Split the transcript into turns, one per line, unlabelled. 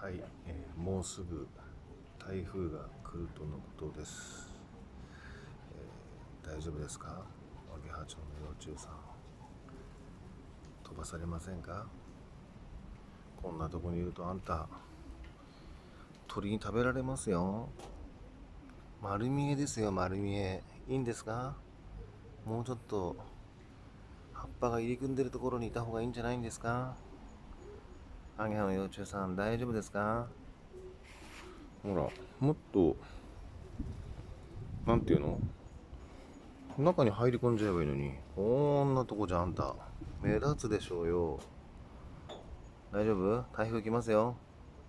はい、もうすぐ台風が来るとのことです。大丈夫ですか？アゲハチョウの幼虫さん、飛ばされませんか？こんなとこにいるとあんた鳥に食べられますよ。丸見えですよ、丸見え。いいんですか？もうちょっと葉っぱが入り組んでるところにいた方がいいんじゃないんですか？アゲハの幼虫さん、大丈夫ですか？ほら、もっとなんていうの、中に入り込んじゃえばいいのに、こんなとこじゃあんた目立つでしょうよ。大丈夫？台風来ますよ。